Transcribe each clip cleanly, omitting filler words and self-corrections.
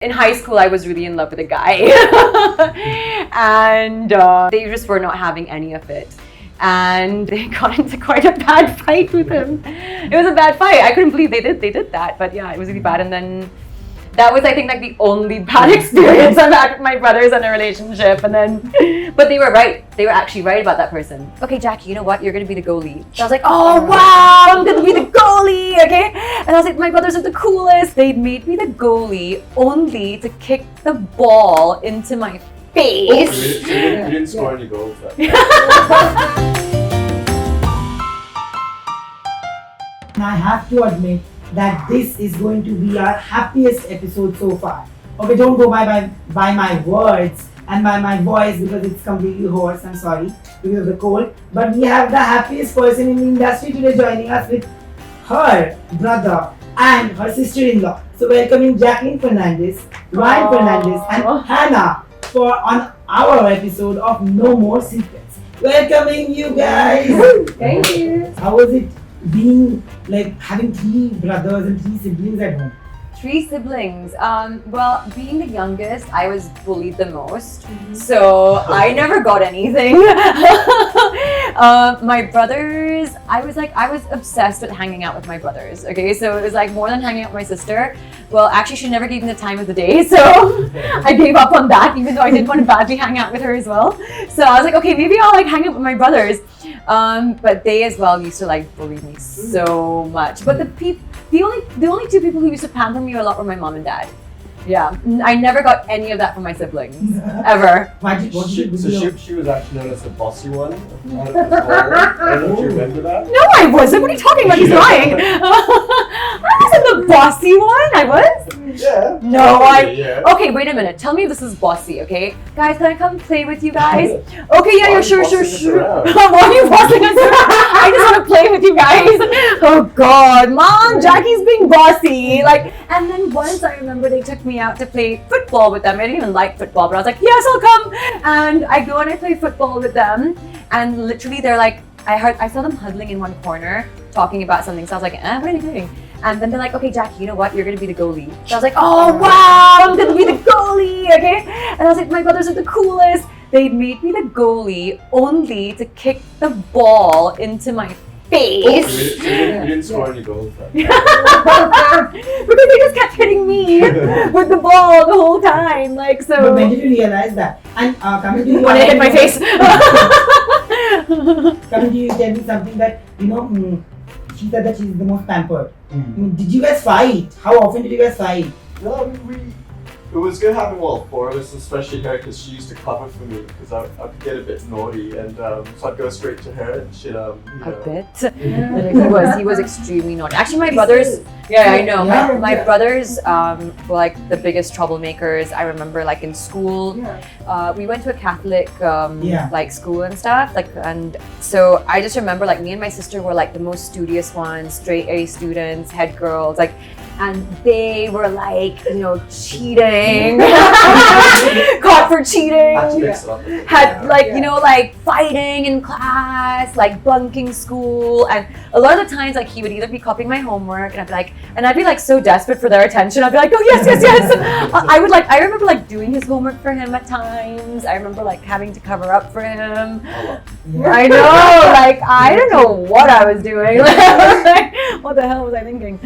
In high school, I was really in love with a guy. And they just were not having any of it. And they got into quite a bad fight with him. It was a bad fight. I couldn't believe they did that. But yeah, it was really bad. And then that was, I think, like the only bad experience I've had with my brothers in a relationship. And then, but they were right. They were actually right about that person. Okay, Jackie, you know what? You're going to be the goalie. So I was like, oh, wow, I'm going to be the goalie, okay? And I was like, my brothers are the coolest. They made me the goalie only to kick the ball into my face. You didn't score any goals that time. And I have to admit that this is going to be our happiest episode so far. Okay, don't go by my words and by my voice because it's completely hoarse, I'm sorry, because of the cold. But we have the happiest person in the industry today joining us with her brother and her sister-in-law. So welcoming Jacqueline Fernandez, Ryan Fernandez and Hanna on our episode of No More Secrets. Welcoming you guys! Thank you. How was it being like having 3 brothers and 3 siblings at home? 3 siblings. Well, being the youngest, I was bullied the most. So I never got anything. My brothers, I was obsessed with hanging out with my brothers. Okay, so it was like more than hanging out with my sister. Well, actually, she never gave me the time of the day, so I gave up on that, even though I did want to badly hang out with her as well. So I was like, okay, maybe I'll like hang out with my brothers. But they as well used to like bully me so much. But the only 2 people who used to pamper me a lot were my mom and dad. Yeah, I never got any of that from my siblings ever. She was actually known as the bossy one. I don't know if you remember that. No, I wasn't. What are you talking about? He's lying. I wasn't the bossy one. I was. Yeah. No, Yeah. Okay, wait a minute. Tell me if this is bossy, okay? Guys, can I come play with you guys? Okay, yeah, you're sure. Why are you bossing us around? I just want to play with you guys. Oh God, Mom, Jackie's being bossy. Like, and then once I remember they took me out to play football with them. I didn't even like football, but I was like, yes, I'll come. And I go and I play football with them. And literally, they're like, I saw them huddling in one corner talking about something. So I was like, what are you doing? And then they're like, okay, Jackie, you know what? You're going to be the goalie. So I was like, oh, wow, I'm going to be the goalie, okay? And I was like, my brothers are the coolest. They made me the goalie only to kick the ball into my face. You didn't score any goals that time. Because they just kept hitting me with the ball the whole time. Like, so. But when did you realize that? And coming to you, when it hit my face. Coming to you, tell me something that, she said that she's the most pampered. Did you guys fight? How often did you guys fight? No, it was good having 4 of us, especially her, because she used to cover for me because I could get a bit naughty, and so I'd go straight to her and she'd A bit. He was extremely naughty. Actually, my brothers. Yeah, I know. My brothers were like the biggest troublemakers. I remember, like in school, we went to a Catholic like school and stuff. Like, and so I just remember, like, me and my sister were like the most studious ones, straight A students, head girls, like. And they were like, cheating, caught for cheating, had like, like fighting in class, like bunking school. And a lot of the times, like, he would either be copying my homework and I'd be like so desperate for their attention. I'd be like, oh, yes. I remember like doing his homework for him at times. I remember like having to cover up for him. I know, like, I don't know what I was doing. Like, what the hell was I thinking?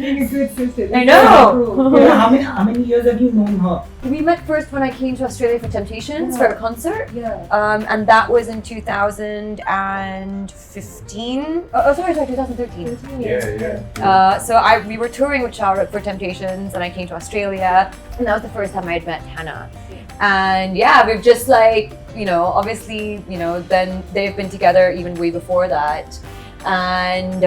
I know. How many years have you known her? We met first when I came to Australia for Temptations for a concert. And that was in 2015. 2013. Yeah. So we were touring with Charlotte for Temptations, and I came to Australia, and that was the first time I had met Hanna. And yeah, we've just like, obviously, then they've been together even way before that. And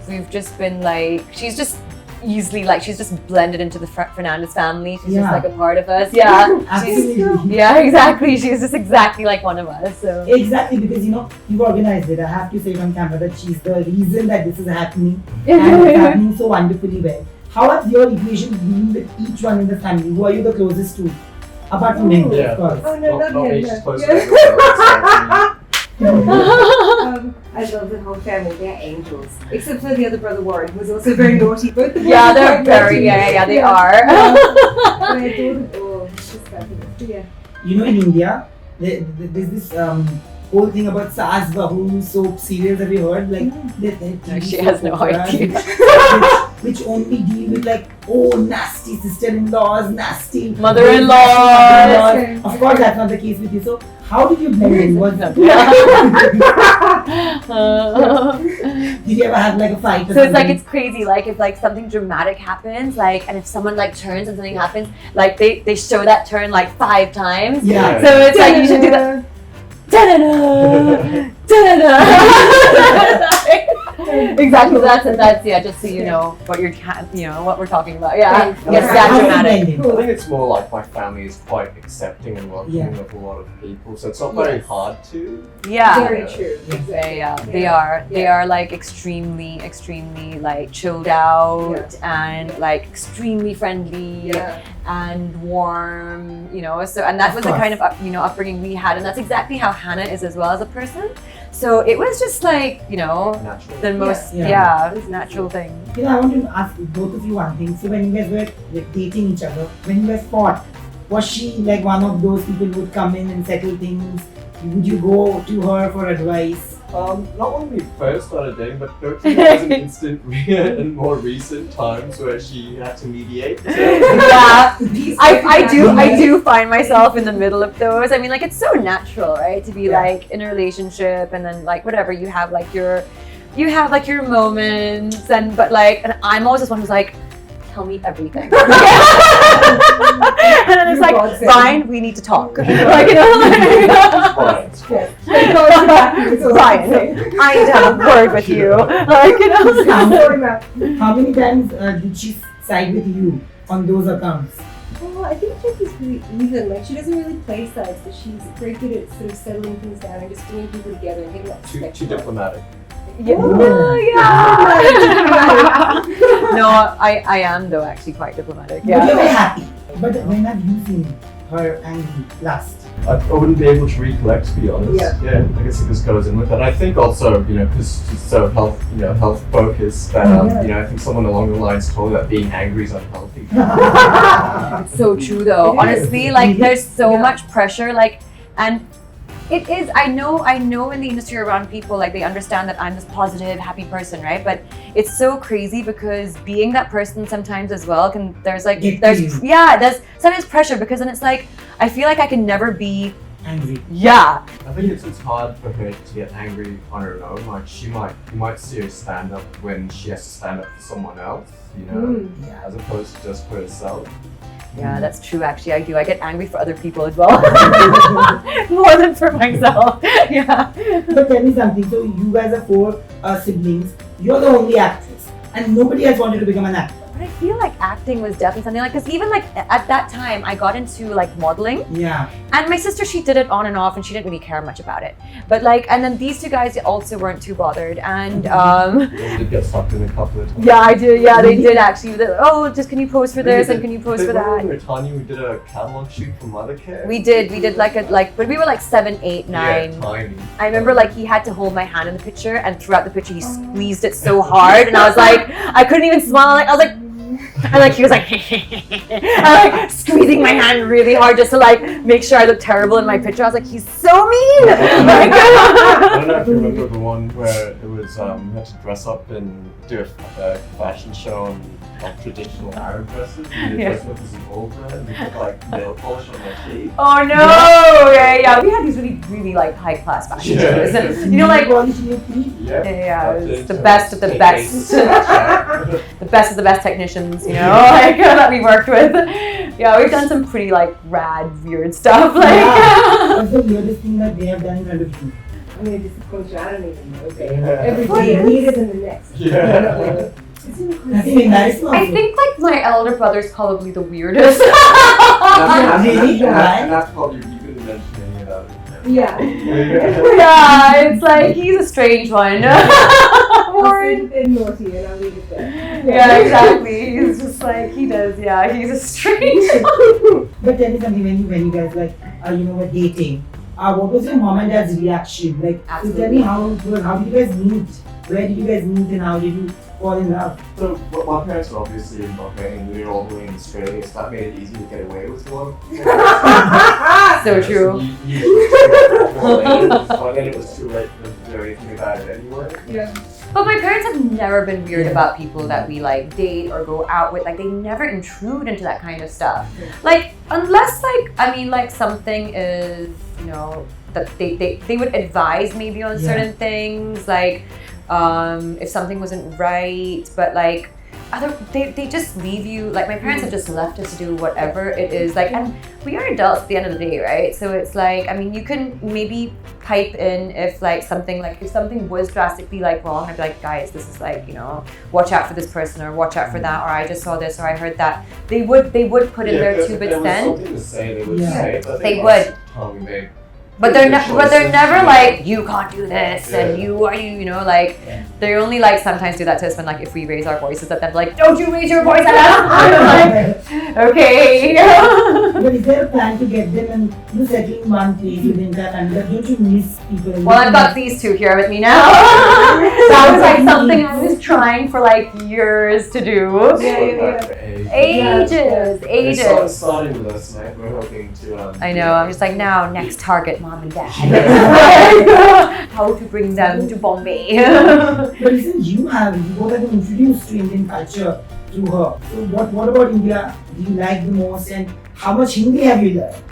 we've just been like, she's just easily, like, she's just blended into the Fernandez family. She's just like a part of us. Yeah. Yeah, exactly. She's just exactly like one of us. So. Exactly, because you've organized it. I have to say on camera that she's the reason that this is happening, and it's happening so wonderfully well. How has your equation been with each one in the family? Who are you the closest to? Apart from him, of course. Oh, no, not me. She's close to everyone else. I love the whole family. They're angels, except for the other brother Warren, who's also very naughty. Both the boys Yeah, are they're quite very, naughty. they are. But I adore them all. It's just fabulous. But yeah. You know, in India, there's this whole thing about Saas Bahu soap serials. Have you heard? Like, No, she has no idea. which only deal with like, oh, nasty sister-in-laws, nasty Mother-in-laws. Okay. Of course, that's not the case with you. So, how did you blend in? Did you ever have like a fight? Or So it's like, something? it's crazy, like if like something dramatic happens, like, and if someone like turns and something happens, like they show that turn like 5 times. Yeah. So it's like you should do that. Da-da-da, da-da-da. Exactly, that's yeah, just so you know what what we're talking about. Yeah, Thanks. yes, that How did you dramatic. blend in? I think it's more like my family is quite accepting and welcoming of a lot of people, so it's not very Yes. hard to. Yeah. Very true. They are like extremely like chilled out and like extremely friendly Yeah. and warm, so, and that Of was the course. kind of upbringing we had, and that's exactly how Hanna is as well as a person. So it was just like Natural. the most Yeah. natural thing. You know, I want to ask both of you one thing. So when you guys were like, dating each other, when you guys fought, was she like one of those people who would come in and settle things? Would you go to her for advice? Not when we first started dating, but there was an instant in more recent times where she had to mediate. So. Yeah, I do find myself in the middle of those. I mean, like, it's so natural, right, to be like in a relationship, and then like whatever you have like your moments, and I'm always this one who's like, tell me everything. And then it's like, fine, we need to talk. Ryan, I need to have a word with you. How many times did she side with you on those accounts? Well, I think Jackie's really even. Like, she doesn't really play sides, but she's very good at sort of settling things down and just bringing people together and getting that Too respect. diplomatic. Yeah. No, I am though actually quite diplomatic. But you're Yeah. very happy. But when have you seen her angry last? I wouldn't be able to recollect, to be honest. Yeah. I guess it just goes in with it. I think also, because she's so health focused, that I think someone along the lines told her that being angry is unhealthy. It's so true though. It is. Honestly, like there's so Yeah. much pressure, and it is. I know in the industry around people, like they understand that I'm this positive, happy person, right? But it's so crazy because being that person sometimes as well there's sometimes pressure, because then it's like I feel like I can never be Angry. yeah. I think it's hard for her to get angry on her own. Like you might see her stand up when she has to stand up for someone else, Yeah. as opposed to just for herself. Yeah, that's true. Actually, I do. I get angry for other people as well, more than for myself. Yeah. But tell me something. So you guys are 4 siblings. You're the only actress, and nobody else wanted to become an actor. But I feel like acting was definitely something because even like at that time I got into like modeling, Yeah. and my sister, she did it on and off and she didn't really care much about it. But and then these 2 guys also weren't too bothered, and They did get sucked in a couple of times. yeah, I did. Yeah, they did actually. Just can you pose for this and can you pose for When that? we were tiny, we did a catalog shoot for Mother Care. We did but we were like 7, 8, 9. Yeah, tiny. I remember he had to hold my hand in the picture, and throughout the picture he squeezed it so hard, and I was like, I couldn't even smile. I was like, and he was like, I'm squeezing my hand really hard just to make sure I look terrible in my picture. I was like, he's so mean. I don't know if you remember the one where it was we had to dress up and do a fashion show on traditional Arab dresses. We did dress up as an old man and we put nail polish on my teeth. Oh no! Yeah. We had these really high class fashion shows, and Polish in your teeth? yeah, it was the best of the best. The best of the best technicians, that we worked with. Yeah, we've done some pretty rad, weird stuff. What's the weirdest thing that they have done in front of you? I'm going to disappoint you. I don't even know. Okay. Yeah. Every day neater than the next. Yeah. Nothing embarrassing. I think my elder brother's probably the weirdest. Really? And that's probably, you couldn't mention any of that. Yeah. Yeah, it's he's a strange one. Warren and naughty, and I'll leave it there. Yeah, exactly. He's just he does. Yeah, he's a strange one. But tell me something, when you guys were dating, what was your mom and dad's reaction? Like, so Absolutely. tell me how did you guys meet? Where did you guys meet and how did you fall in love? So my parents were obviously not married. We were all living in Australia, so that made it easy to get away with one. So true. But then it was too late for them to do anything about it anyway. Yeah. But my parents have never been weird about people that we like date or go out with. Like they never intrude into that kind of stuff. Like unless like something is, you know, that they would advise maybe on certain things, like if something wasn't right, but like they just leave you. Like my parents have just left us to do whatever it is, like, and we are adults at the end of the day, right? So it's like, I mean, you can maybe pipe in if something was drastically like wrong. I'd be like, guys, this is like, you know, watch out for this person, or watch out for that, or I just saw this, or I heard that. They would put in their 2 bits then. Something to say, they would say it. They would. But they're never like, you can't do this, and you know, like, they only like sometimes do that to us when like if we raise our voices at them, like, don't you raise your voice at us. I'm like, okay. But is there a plan to get them and settle in one place within that, and don't you miss people? Well, I've got these two here with me now. That was like something I was trying for like years to do. Ages. Starting with us, mate. We're hoping to. I know. I'm just like, now next target, mom and dad. How to bring them to Bombay. But listen, you both have been introduced to Indian culture through her. So what about India do you like the most, and how much Hindi have you learned?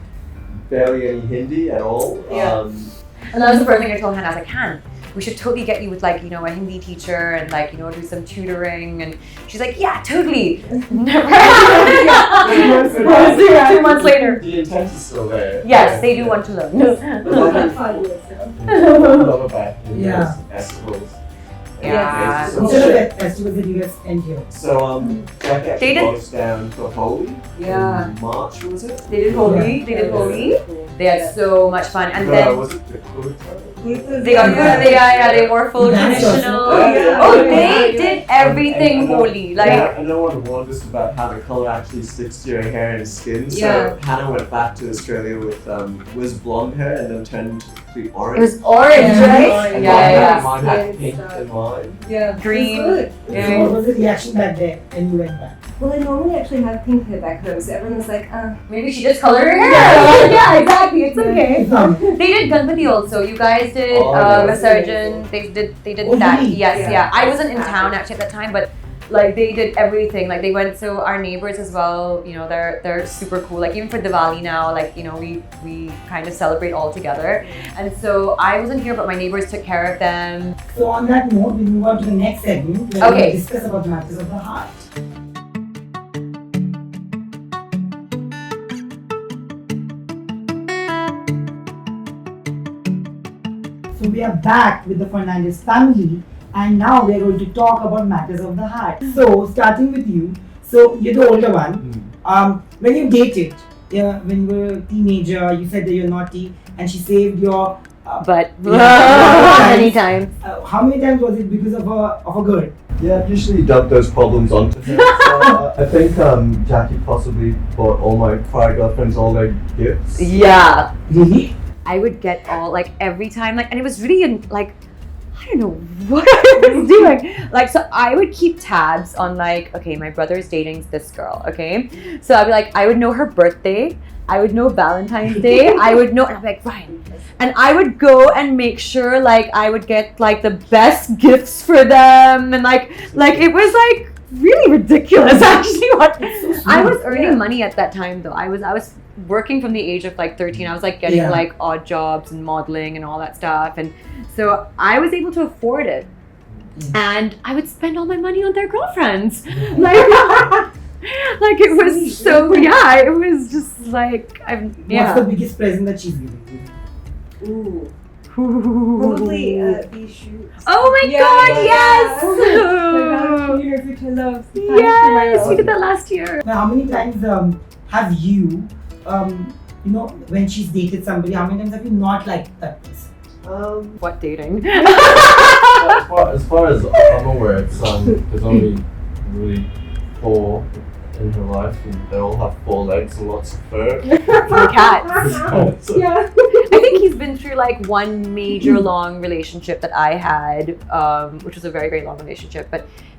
Barely any Hindi at all. Yeah. And that was the first thing I told Hannah. I was like, Han, we should totally get you with like, you know, a Hindi teacher and like, you know, do some tutoring. And she's like, yeah, totally. Never. 2 months later. The intent is still there. Yes, they do want to learn. About 5 years now. Love about Yeah. festivals. Yeah. So, Which are the festivals that you guys spend here? Jack actually They did- brought us down for Holi. Yeah. In March, was it? They did Holi. They did Holi. They had so much fun. And No, then was it the Kurta? they got good. They wore full That's traditional. awesome. Yeah. Oh, they did everything Holi. Like, I know one wonders about how the color actually sticks to your hair and skin. So Yeah. Hannah went back to Australia with was blonde hair and then turned to orange. it was orange, Yeah. right? And Yeah. Mine had Yes. pink in mine. Yeah. Green. It's good. So what was the reaction back there when you went back? Well, I normally actually have pink hair back home, so everyone was like, Maybe she just colored her hair. Yeah, exactly. It's okay. Um, They did Ganpati also. You guys did Oh, yeah. Visurgin. They did Oh, that. really? Yes, Yeah. yeah. I wasn't in town actually at that time, but like they did everything. Like they went. So our neighbors as well. You know, they're super cool. Like even for Diwali now, like you know, we kind of celebrate all together. And so I wasn't here, but my neighbors took care of them. So on that note, we move on to the next segment where Okay. we discuss about matters of the heart. So we are back with the Fernandez family, and now we are going to talk about matters of the heart. So starting with you, so you're the older one. When you dated, when you were a teenager, you said that you're naughty, and she saved your. But Yeah. many times. How many times was it because of a girl? Yeah, I've usually dumped those problems onto her. So, I think Jackie possibly bought all my prior girlfriends all their gifts. Yeah. Really? I would get all like every time like, and it was really like I don't know what I was doing. Like, so I would keep tabs on like, okay, my brother's dating this girl, okay? So I'd be like, I would know her birthday, I would know Valentine's Day, I would know, and I'd be like, Ryan. And I would go and make sure like I would get like the best gifts for them, and like it was like really ridiculous actually. What I was earning money at that time though. I was working from the age of like 13. I was like getting like odd jobs and modeling and all that stuff, and so I was able to afford it. And I would spend all my money on their girlfriends. Like it was so it was just like What's the biggest present that she's given you? ooh. Probably these shoes. Oh my god, yes! Which I love. Yes, we did that last year. Now, how many times have you, when she's dated somebody, how many times have you not liked that person? What dating? As far as I'm aware, it's there's only really 4 in her life, and they all have 4 legs and lots of fur. For cats. So, Yeah. I think he's been through like one major long relationship that I had, which was a very, very long relationship.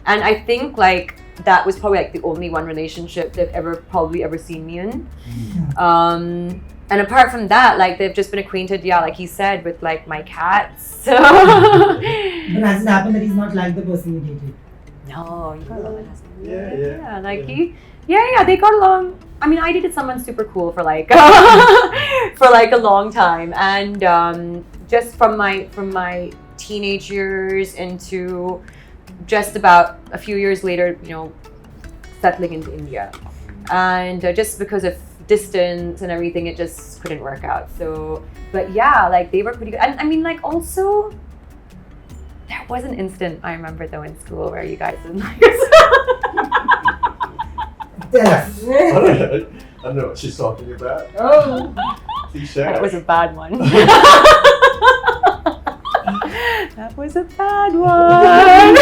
And I think like that was probably like the only one relationship they've probably ever seen me in. And apart from that, like they've just been acquainted, like he said, with like my cats. So. But has it happened that he's not like the person you dated? No, you got along with husband. Yeah. Like they got along. I mean, I dated someone super cool for like for like a long time, and just from my teenage years into just about a few years later, settling into India, and just because of distance and everything, it just couldn't work out. So, but yeah, like they were pretty good, and I mean, like also. There was an instant I remember though in school where you guys didn't like us. Yes. I don't know what she's talking about. Oh. Please share. That was a bad one. That was a bad one.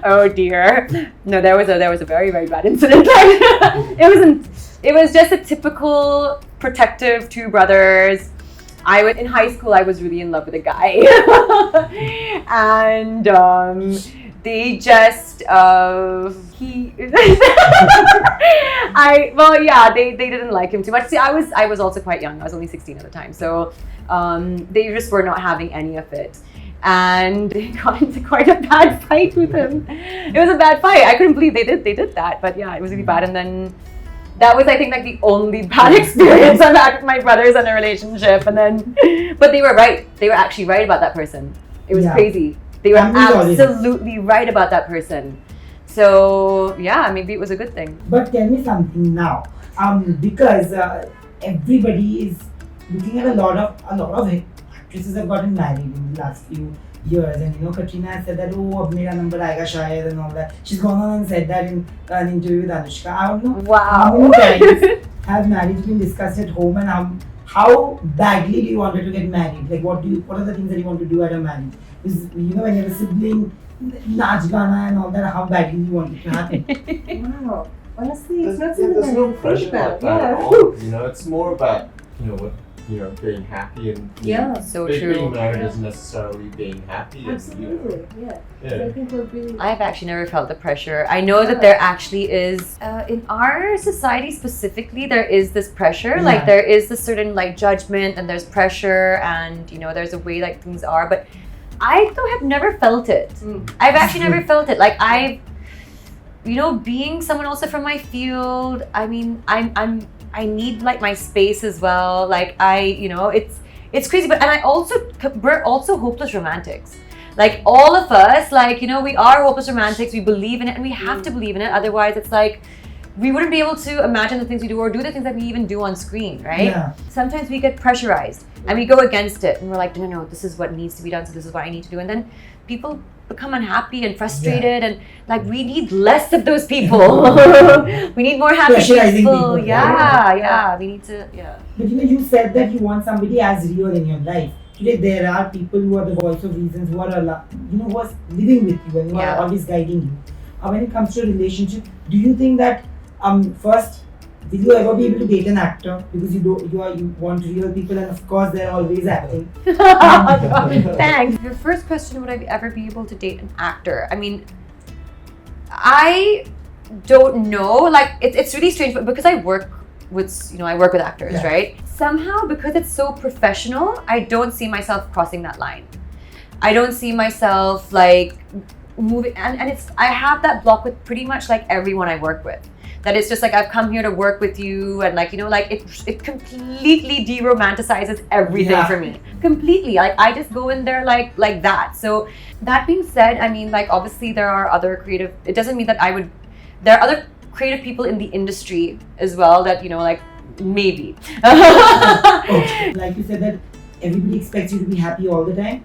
Oh dear. No, there was a very, very bad incident. It was just a typical protective two brothers. In high school, I was really in love with a guy. And they just, they didn't like him too much. See, I was also quite young. I was only 16 at the time. So they just were not having any of it. And they got into quite a bad fight with him. It was a bad fight. I couldn't believe they did that. But yeah, it was really bad. And then that was, I think, like the only bad experience I've had with my brothers in a relationship. And then, but they were right. They were actually right about that person. It was crazy. They were absolutely right about that person. So yeah, maybe it was a good thing. But tell me something now, because everybody is looking at a lot of actresses have gotten married in the last few years, and Katrina has said that, oh, ab mera number aayega shayad, and all that. She's gone on and said that in an interview with Anushka. I don't know how many times have marriage been discussed at home, and how badly do you want her to get married? Like what are the things that you want to do at a marriage? Because when you have a sibling, Naach Gana and all that, how badly you want it to happen? Wow. Honestly, it's not something there's I no really pressure think about. like that at all. It's more about what being happy and So being true. married isn't necessarily being happy. Absolutely, Yeah. I think we're really. I've actually never felt the pressure. I know that there actually is, in our society specifically, there is this pressure. Yeah. Like there is this certain like judgment, and there's pressure, and there's a way like things are. But I though have never felt it. I've actually never felt it. Like I've, being someone also from my field. I mean, I need like my space as well. Like it's crazy. But we're also hopeless romantics. Like all of us, like we are hopeless romantics. We believe in it, and we have to believe in it. Otherwise, it's like we wouldn't be able to imagine the things we do or do the things that we even do on screen, right? Yeah. Sometimes we get pressurized and we go against it, and we're like, no, this is what needs to be done, so this is what I need to do. And then people become unhappy and frustrated, and like we need less of those people. We need more happy people. Yeah, we need to, But you said that you want somebody as real in your life. Today there are people who are the voice of reasons, who are who are living with you and who are always guiding you. When it comes to a relationship, do you think that first, will you ever be able to date an actor? Because you want real people, and of course they're always acting. Thanks. Your first question, would I ever be able to date an actor? I mean, I don't know. Like it's really strange, but because I work with actors, right? Somehow, because it's so professional, I don't see myself crossing that line. I don't see myself like moving, and I have that block with pretty much like everyone I work with. That it's just like I've come here to work with you, and like it completely de-romanticizes everything for me. Completely. Like I just go in there like that. So that being said, I mean, like obviously there are other creative. It doesn't mean that there are other creative people in the industry as well that like maybe. Okay. Like you said that everybody expects you to be happy all the time.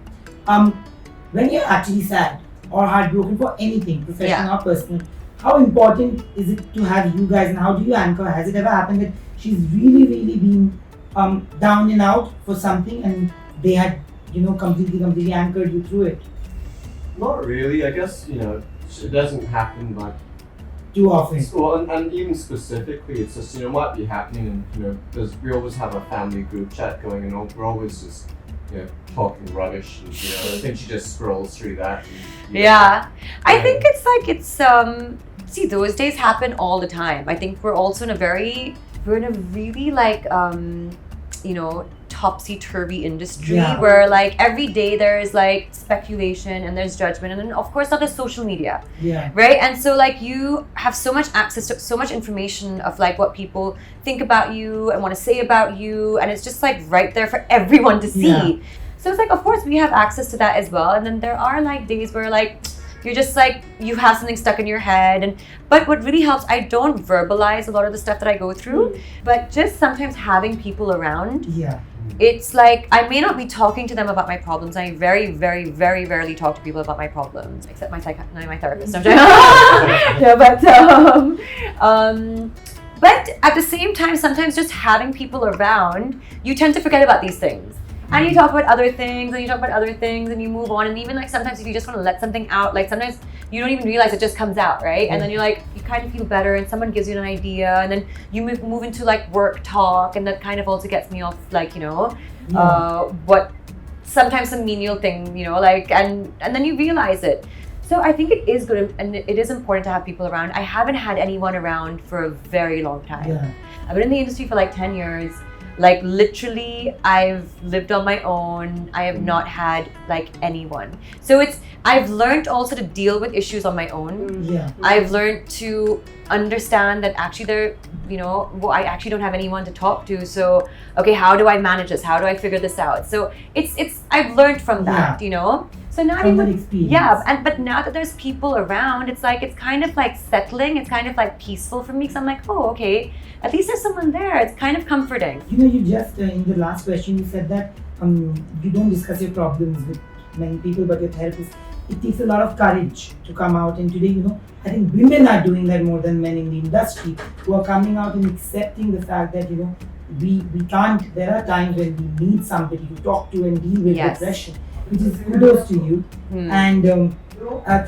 When you're actually sad or heartbroken for anything, professional or personal, how important is it to have you guys, and how do you anchor? Has it ever happened that she's really, really been down and out for something, and they had, completely anchored you through it? Not really. I guess, it doesn't happen like too often. Well, and even specifically, it's just, might be happening, and, because we always have a family group chat going, and we're always just, talking rubbish, and, I think she just scrolls through that. And, I think it's see, those days happen all the time. I think we're also in a really topsy-turvy industry where like every day there's like speculation and there's judgment, and then of course now there's social media, right? And so like you have so much access to so much information of like what people think about you and want to say about you, and it's just like right there for everyone to see. So it's like, of course we have access to that as well, and then there are like days where like you're just like, you have something stuck in your head, but what really helps, I don't verbalize a lot of the stuff that I go through, but just sometimes having people around, it's like, I may not be talking to them about my problems. I very, very, very rarely talk to people about my problems, except my therapist. But at the same time, sometimes just having people around, you tend to forget about these things. And you talk about other things, and you talk about other things, and you move on. And even like sometimes if you just want to let something out, like sometimes you don't even realize it just comes out, right? And then you're like, you kind of feel better, and someone gives you an idea, and then you move into like work talk, and that kind of also gets me off like, what sometimes some menial thing, like, and then you realize it. So I think it is good, and it is important to have people around. I haven't had anyone around for a very long time. I've been in the industry for like 10 years. Like literally, I've lived on my own. I have not had like anyone. So I've learned also to deal with issues on my own. I've learned to understand that actually I actually don't have anyone to talk to. So, okay, how do I manage this? How do I figure this out? So I've learned from that, So now but now that there's people around, it's kind of like settling. It's kind of like peaceful for me, because I'm like, oh, okay, at least there's someone there. It's kind of comforting. You just in the last question you said that you don't discuss your problems with many people, but your therapist. It takes a lot of courage to come out, and today, I think women are doing that more than men in the industry, who are coming out and accepting the fact that we can't. There are times when we need somebody to talk to and deal with depression. Which is kudos to you, and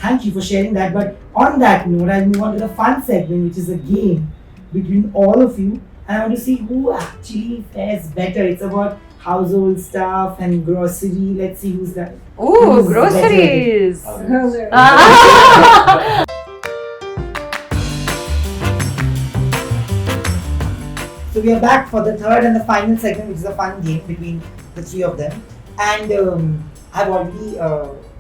thank you for sharing that. But on that note, I'll move on to the fun segment, which is a game between all of you, and I want to see who actually fares better. It's about household stuff and grocery. Let's see who's that. Ooh, groceries! So we are back for the third and the final segment, which is a fun game between the three of them, and I've already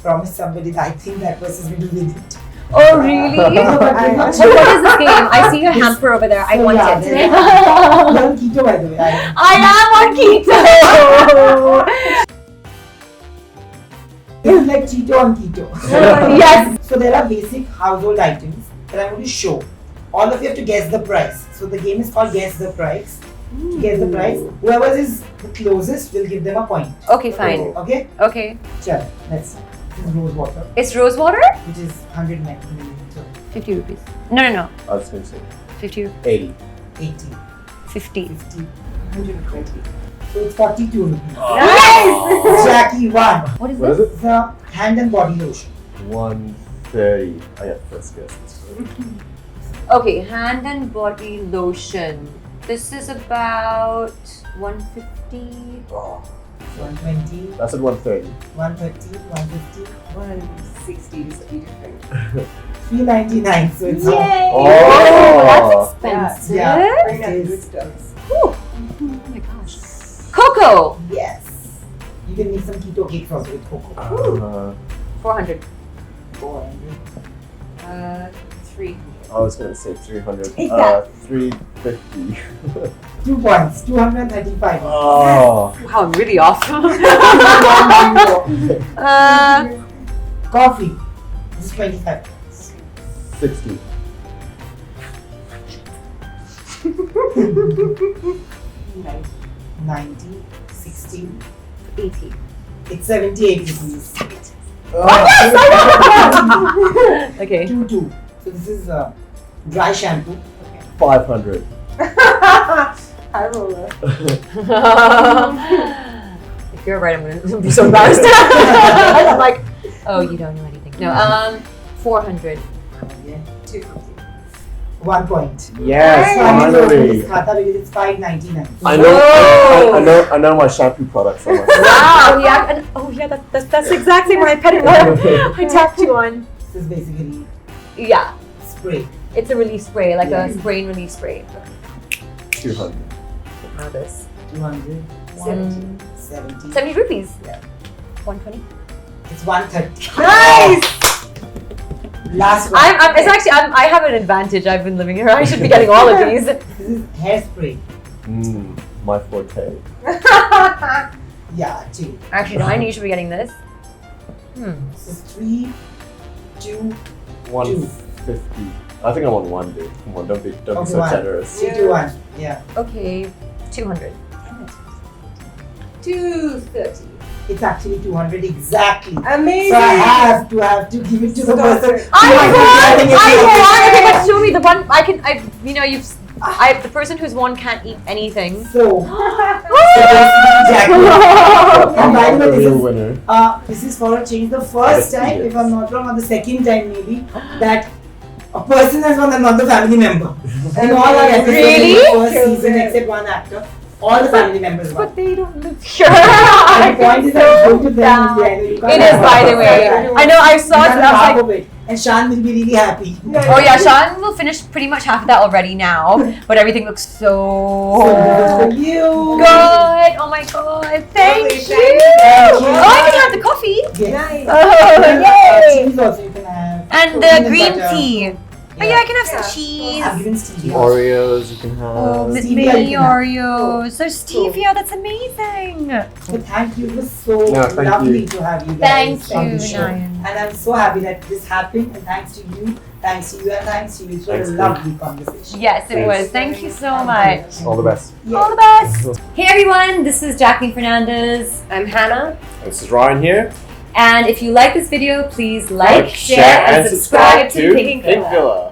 promised somebody that I think that person will win it. Oh, really? What is this game? I see your hamper over there. I want it. You're on keto, by the way. I am on keto! It's like Cheeto on keto. Yes! So there are basic household items that I'm going to show. All of you have to guess the price. So the game is called Guess the Price. To guess the price, whoever is the closest will give them a point. Okay, fine. Okay? Okay. Sure, let's see. This is rose water. It's rose water? Which is 100 milliliters. 50 rupees. No. I was going to say 50. 80. 80. 50. 120. So it's 42 rupees. Nice! Jackie won. What is What this? is it? It's a hand and body lotion. 130. I got first guess. Okay, hand and body lotion. This is about 150. Oh, 120, that's at 130. 130, 150, 160 is to be different. 399. So it's Yay! Oh! That's expensive. Yeah. Bring out the good stuff. Ooh. Oh my gosh. Cocoa. yes. You can make some keto cakes also with cocoa. 400. 400. 3. I was going to say 300. Exactly. 350. 2 points. 235. Oh. Wow, I'm really off. Coffee. This is 25. 60. 90, 60. 80. It's 78 rupees. Okay. 2. So this is dry shampoo. 500. High roller. If you're right, I'm gonna be so embarrassed. I'm like, oh, you don't know anything. No, 400. Yeah. 250. 1 point. Yes, Finally opened finally. this khata because it's $5.99. I know my shampoo products. Wow. Yeah. Oh yeah. That's exactly my petting I tapped you on. This is basically Yeah. spray. It's a relief spray, like Yeah. a spray and relief spray. 200. Now this. 200. 70. 70 rupees. Yeah. 120. It's 130. Nice. Last one. I have an advantage. I've been living here. I should be getting all of these. This is hairspray. My forte. Yeah, 2. Actually, no. I knew you should be getting this. This is 3, 2, 150. I think I'm on 1, dude. Come on, don't be so one. generous. 3, 2, 1. Yeah. Okay, 200. 230. It's actually 200 exactly. Amazing. So I have to give it to the person. I won! Getting it. Okay, but show me the one. The person who's won can't eat anything. So basically, Jacqueline. And by the way, real winner. this is for a change the first time, if I'm not wrong, or the second time maybe, that a person has won another family member. In all our episodes Really? in the first season, except one actor, all the family members won. But they don't live here. And the point is that it's going to them in the end. You can't It is, have by half the of way. that. I know, I saw You it can't and have I half was of it. And Shan will be really happy. oh yeah, Sean will finish pretty much half of that already now. But everything looks so So good for you. good. Oh my god, thank you. Thank you. Oh, I can have the coffee. Yes. Oh, yay. Cheese also you can have. And Peanut the green butter. tea. Oh yeah, I can have some cheese. I've given stevia. Oreos you can have. Oh, Stevia mini you can have. Oreos. There's stevia. That's amazing. So thank you. It was so No, thank lovely you. to have you Thank guys on the you, show. Nayan. And I'm so happy that this happened. And thanks to you, and thanks to you. It was Thanks, a babe. lovely conversation. Yes, it Thanks. was. Thank you so much. All the best. All the best. Hey everyone, this is Jacqueline Fernandez. I'm Hannah. This is Ryan here. And if you like this video, please like, share, and subscribe to Pink Villa. Villa.